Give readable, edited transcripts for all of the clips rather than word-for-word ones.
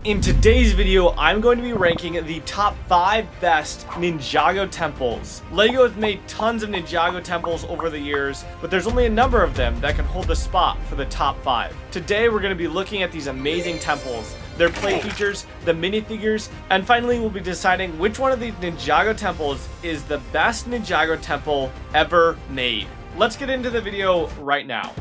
In today's video, I'm going to be ranking the top 5 best Ninjago temples. LEGO has made tons of Ninjago temples over the years, but there's only a number of them that can hold the spot for the top 5. Today, we're going to be looking at these amazing temples, their play features, the minifigures, and finally we'll be deciding which one of these Ninjago temples is the best Ninjago temple ever made. Let's get into the video right now.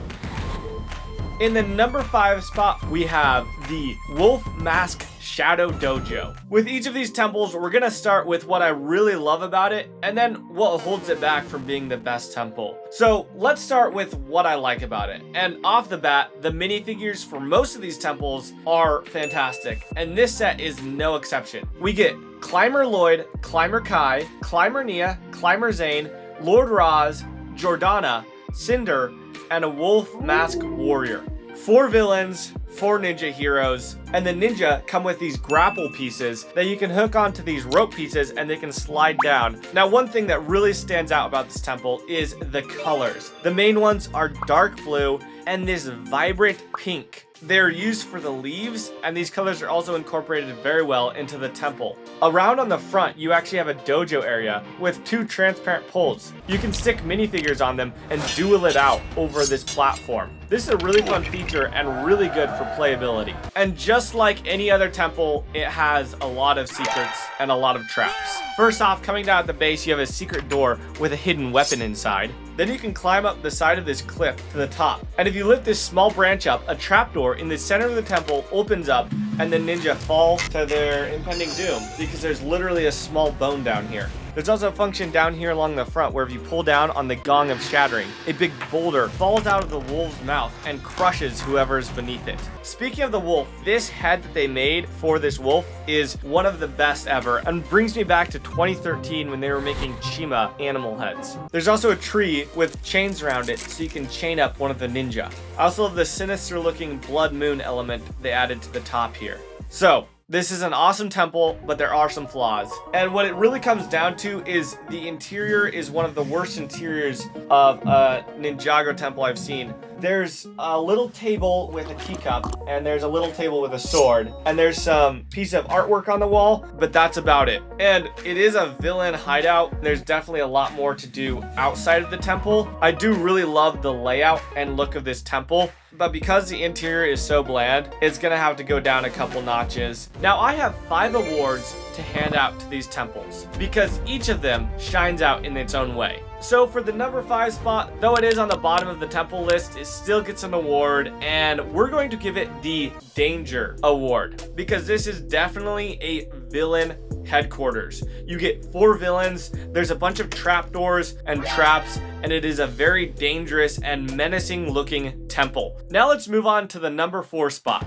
In the number 5 spot, we have the Wolf Mask Shadow Dojo. With each of these temples, we're gonna start with what I really love about it, and then what holds it back from being the best temple. So let's start with what I like about it. And off the bat, the minifigures for most of these temples are fantastic, and this set is no exception. We get Climber Lloyd, Climber Kai, Climber Nia, Climber Zane, Lord Raz, Jordana, Cinder, and a Wolf Mask Warrior. 4 villains, 4 ninja heroes, and the ninja come with these grapple pieces that you can hook onto these rope pieces and they can slide down. Now, one thing that really stands out about this temple is the colors. The main ones are dark blue and this vibrant pink. They're used for the leaves, and these colors are also incorporated very well into the temple. Around on the front, you actually have a dojo area with 2 transparent poles. You can stick minifigures on them and duel it out over this platform. This is a really fun feature and really good for playability. And just like any other temple, it has a lot of secrets and a lot of traps. First off, coming down at the base, you have a secret door with a hidden weapon inside. Then you can climb up the side of this cliff to the top. And if you lift this small branch up, a trapdoor in the center of the temple opens up and the ninja fall to their impending doom because there's literally a small bone down here. There's also a function down here along the front where if you pull down on the Gong of Shattering, a big boulder falls out of the wolf's mouth and crushes whoever's beneath it. Speaking of the wolf, this head that they made for this wolf is one of the best ever and brings me back to 2013 when they were making Chima animal heads. There's also a tree with chains around it so you can chain up one of the ninja. I also love the sinister looking blood moon element they added to the top here. So, this is an awesome temple, but there are some flaws. And what it really comes down to is the interior is one of the worst interiors of a Ninjago temple I've seen. There's a little table with a teacup, and there's a little table with a sword, and there's some piece of artwork on the wall, but that's about it. And it is a villain hideout. There's definitely a lot more to do outside of the temple. I do really love the layout and look of this temple, but because the interior is so bland, it's gonna have to go down a couple notches. Now, I have 5 awards to hand out to these temples because each of them shines out in its own way. So for the number 5 spot, though it is on the bottom of the temple list, it still gets an award, and we're going to give it the Danger Award because this is definitely a villain headquarters. You get 4 villains, there's a bunch of trapdoors and traps, and it is a very dangerous and menacing looking temple. Now let's move on to the number 4 spot.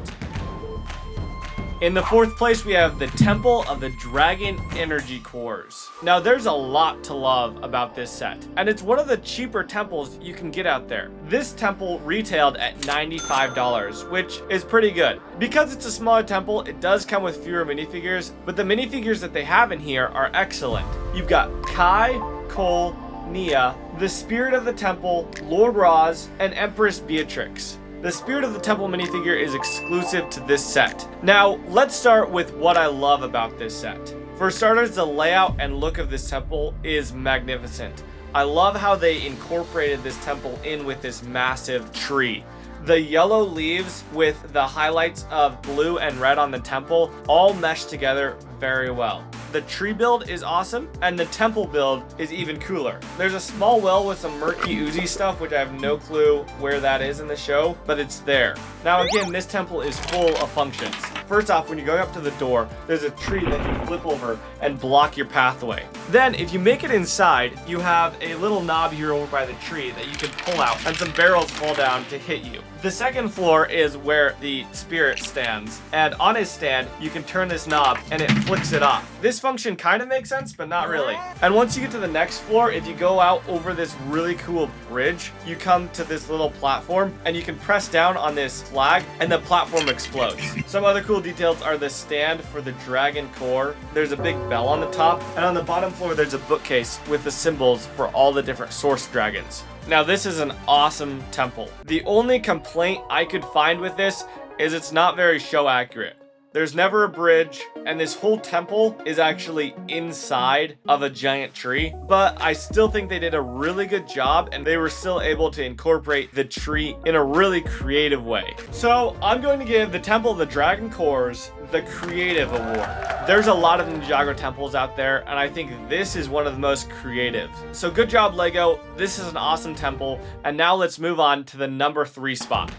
In the 4th place, we have the Temple of the Dragon Energy Cores. Now, there's a lot to love about this set, and it's one of the cheaper temples you can get out there. This temple retailed at $95, which is pretty good. Because it's a smaller temple, it does come with fewer minifigures, but the minifigures that they have in here are excellent. You've got Kai, Cole, Nia, the Spirit of the Temple, Lord Raz, and Empress Beatrix. The Spirit of the Temple minifigure is exclusive to this set. Now, let's start with what I love about this set. For starters, the layout and look of this temple is magnificent. I love how they incorporated this temple in with this massive tree. The yellow leaves with the highlights of blue and red on the temple all mesh together very well. The tree build is awesome, and the temple build is even cooler. There's a small well with some murky oozy stuff, which I have no clue where that is in the show, but it's there. Now again, this temple is full of functions. First off, when you go up to the door, there's a tree that you flip over and block your pathway. Then, if you make it inside, you have a little knob here over by the tree that you can pull out, and some barrels fall down to hit you. The second floor is where the spirit stands, and on his stand, you can turn this knob and it flicks it off. This function kind of makes sense, but not really. And once you get to the next floor, if you go out over this really cool bridge, you come to this little platform, and you can press down on this flag, and the platform explodes. Some other cool details are the stand for the dragon core. There's a big bell on the top, and on the bottom floor, there's a bookcase with the symbols for all the different source dragons. Now, this is an awesome temple. The only complaint I could find with this is it's not very show accurate. There's never a bridge, and this whole temple is actually inside of a giant tree, but I still think they did a really good job, and they were still able to incorporate the tree in a really creative way. So I'm going to give the Temple of the Dragon Cores the Creative Award. There's a lot of Ninjago temples out there, and I think this is one of the most creative. So good job, Lego. This is an awesome temple, and now let's move on to the number 3 spot.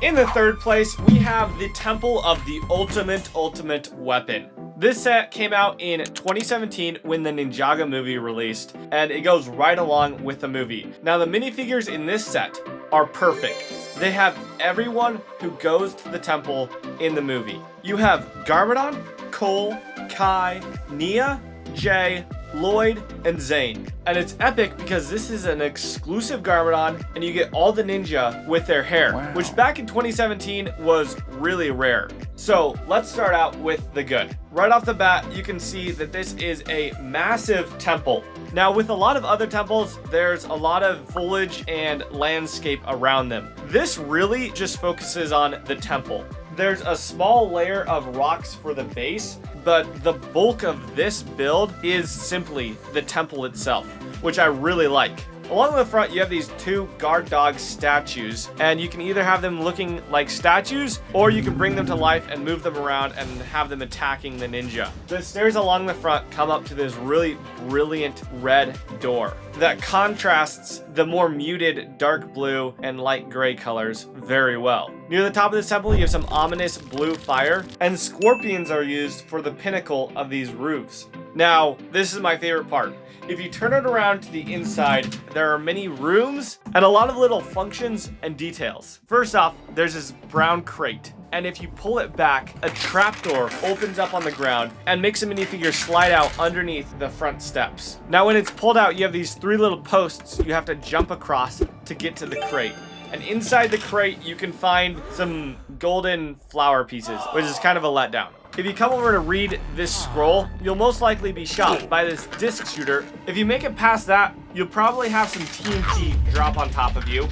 In the third place, we have the Temple of the Ultimate Weapon. This set came out in 2017 when the Ninjago movie released, and it goes right along with the movie. Now, the minifigures in this set are perfect. They have everyone who goes to the temple in the movie. You have Garmadon, Cole, Kai, Nia, Jay, Lloyd, and Zane. And it's epic because this is an exclusive Garmadon, and you get all the ninja with their hair, which back in 2017 was really rare. So let's start out with the good. Right off the bat, you can see that this is a massive temple. Now, with a lot of other temples, there's a lot of foliage and landscape around them. This really just focuses on the temple. There's a small layer of rocks for the base, but the bulk of this build is simply the temple itself, which I really like. Along the front, you have these 2 guard dog statues, and you can either have them looking like statues, or you can bring them to life and move them around and have them attacking the ninja. The stairs along the front come up to this really brilliant red door that contrasts the more muted dark blue and light gray colors very well. Near the top of this temple, you have some ominous blue fire, and scorpions are used for the pinnacle of these roofs. Now, this is my favorite part. If you turn it around to the inside, there are many rooms and a lot of little functions and details. First off, there's this brown crate, and if you pull it back, a trapdoor opens up on the ground and makes a minifigure slide out underneath the front steps. Now, when it's pulled out, you have these 3 little posts you have to jump across to get to the crate. And inside the crate, you can find some golden flower pieces, which is kind of a letdown. If you come over to read this scroll, you'll most likely be shot by this disc shooter. If you make it past that, you'll probably have some TNT drop on top of you.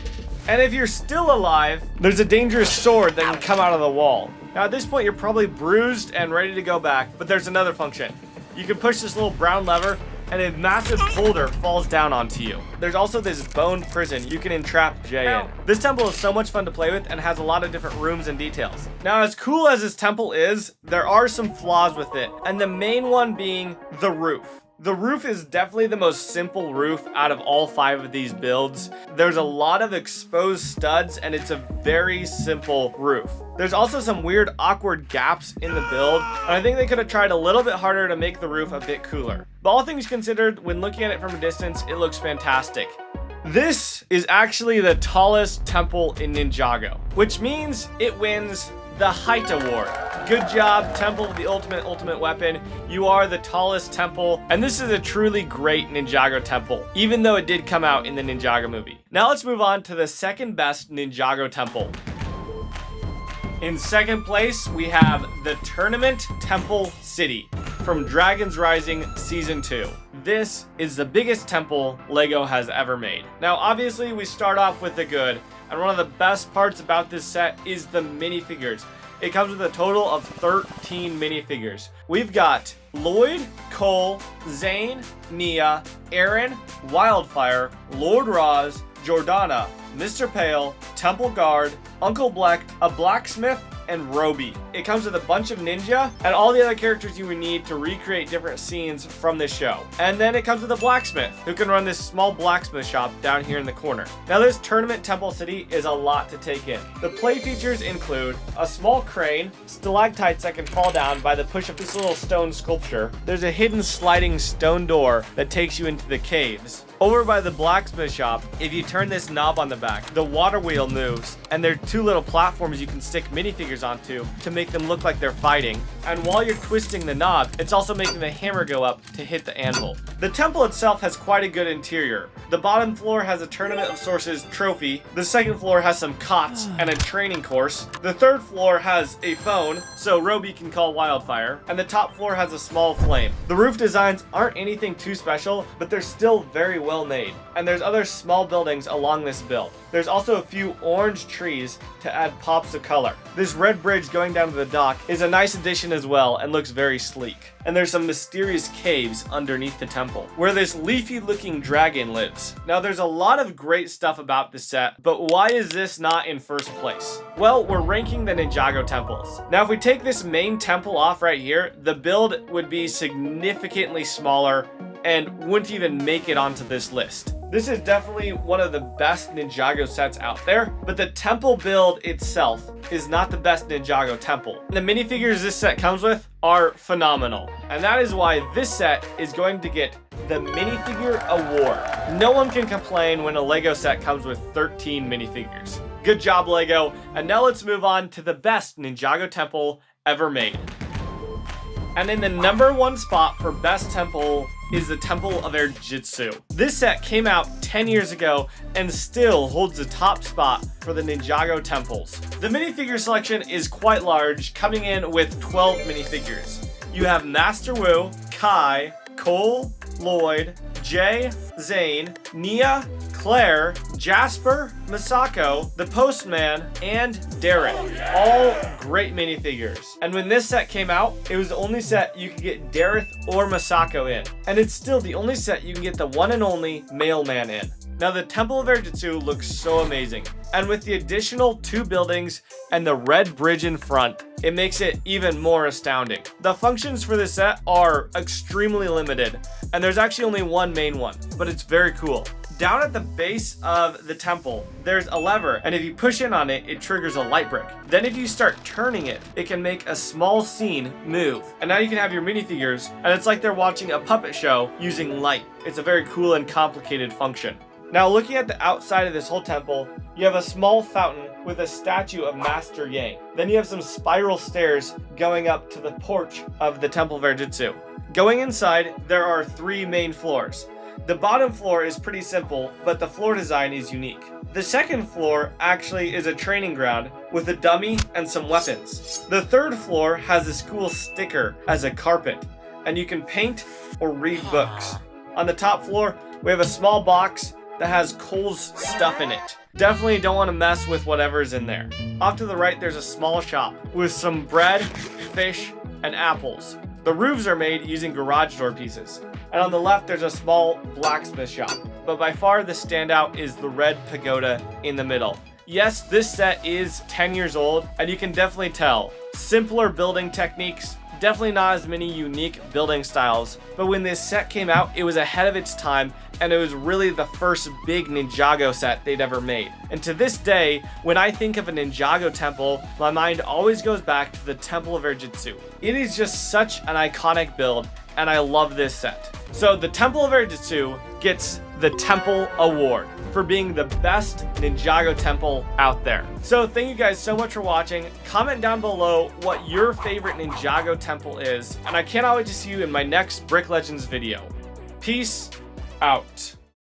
And if you're still alive, there's a dangerous sword that can come out of the wall. Now at this point, you're probably bruised and ready to go back, but there's another function. You can push this little brown lever, and a massive boulder falls down onto you. There's also this bone prison you can entrap Jay in. This temple is so much fun to play with and has a lot of different rooms and details. Now, as cool as this temple is, there are some flaws with it, and the main one being the roof. The roof is definitely the most simple roof out of all 5 of these builds. There's a lot of exposed studs, and it's a very simple roof. There's also some weird, awkward gaps in the build, and I think they could have tried a little bit harder to make the roof a bit cooler. But all things considered, when looking at it from a distance, it looks fantastic. This is actually the tallest temple in Ninjago, which means it wins the Height Award. Good job, Temple of the Ultimate Weapon. You are the tallest temple, and this is a truly great Ninjago temple, even though it did come out in the Ninjago movie. Now let's move on to the second best Ninjago temple. In second place, we have the Tournament Temple City from Dragon's Rising Season 2. This is the biggest temple LEGO has ever made. Now, obviously, we start off with the good, and one of the best parts about this set is the minifigures. It comes with a total of 13 minifigures. We've got Lloyd, Cole, Zane, Nia, Aaron, Wildfire, Lord Roz, Jordana, Mr. Pale, Temple Guard, Uncle Bleck, a blacksmith, and Roby. It comes with a bunch of ninja and all the other characters you would need to recreate different scenes from this show. And then it comes with a blacksmith who can run this small blacksmith shop down here in the corner. Now this Tournament Temple City is a lot to take in. The play features include a small crane, stalactites that can fall down by the push of this little stone sculpture. There's a hidden sliding stone door that takes you into the caves. Over by the blacksmith shop, if you turn this knob on the back, the water wheel moves, and there are 2 little platforms you can stick minifigures onto to make them look like they're fighting. And while you're twisting the knob, it's also making the hammer go up to hit the anvil. The temple itself has quite a good interior. The bottom floor has a Tournament of Sources trophy. The second floor has some cots and a training course. The third floor has a phone, so Roby can call Wildfire. And the top floor has a small flame. The roof designs aren't anything too special, but they're still very well made. And there's other small buildings along this build. There's also a few orange trees to add pops of color. This red bridge going down to the dock is a nice addition as well and looks very sleek. And there's some mysterious caves underneath the temple, where this leafy looking dragon lives. Now there's a lot of great stuff about this set, but why is this not in first place? Well, we're ranking the Ninjago Temples. Now if we take this main temple off right here, the build would be significantly smaller and wouldn't even make it onto this list. This is definitely one of the best Ninjago sets out there, but the temple build itself is not the best Ninjago temple. The minifigures this set comes with are phenomenal, and that is why this set is going to get the minifigure award. No one can complain when a Lego set comes with 13 minifigures. Good job, Lego. And now let's move on to the best Ninjago temple ever made. And in the #1 spot for best temple is the Temple of Airjitzu. This set came out 10 years ago and still holds the top spot for the Ninjago Temples. The minifigure selection is quite large, coming in with 12 minifigures. You have Master Wu, Kai, Cole, Lloyd, Jay, Zane, Nia, Claire, Jasper, Masako, the Postman, and Darren. All great minifigures. And when this set came out, it was the only set you could get Dareth or Masako in. And it's still the only set you can get the one and only mailman in. Now the Temple of Airjitzu looks so amazing. And with the additional 2 buildings and the red bridge in front, it makes it even more astounding. The functions for this set are extremely limited, and there's actually only one main one, but it's very cool. Down at the base of the temple, there's a lever, and if you push in on it, it triggers a light brick. Then if you start turning it, it can make a small scene move. And now you can have your minifigures, and it's like they're watching a puppet show using light. It's a very cool and complicated function. Now looking at the outside of this whole temple, you have a small fountain with a statue of Master Yang. Then you have some spiral stairs going up to the porch of the Temple of Airjitzu. Going inside, there are 3 main floors. The bottom floor is pretty simple, but the floor design is unique. The second floor actually is a training ground with a dummy and some weapons. The third floor has this cool sticker as a carpet, and you can paint or read books. On the top floor, we have a small box that has Cole's stuff in it. Definitely don't want to mess with whatever's in there. Off to the right, there's a small shop with some bread, fish, and apples. The roofs are made using garage door pieces. And on the left, there's a small blacksmith shop. But by far, the standout is the red pagoda in the middle. Yes, this set is 10 years old, and you can definitely tell. Simpler building techniques, definitely not as many unique building styles. But when this set came out, it was ahead of its time, and it was really the first big Ninjago set they'd ever made. And to this day, when I think of a Ninjago temple, my mind always goes back to the Temple of Airjitzu. It is just such an iconic build, and I love this set. So the Temple of Airjitzu gets the Temple Award for being the best Ninjago temple out there. So thank you guys so much for watching. Comment down below what your favorite Ninjago temple is, and I cannot wait to see you in my next Brick Legends video. Peace out.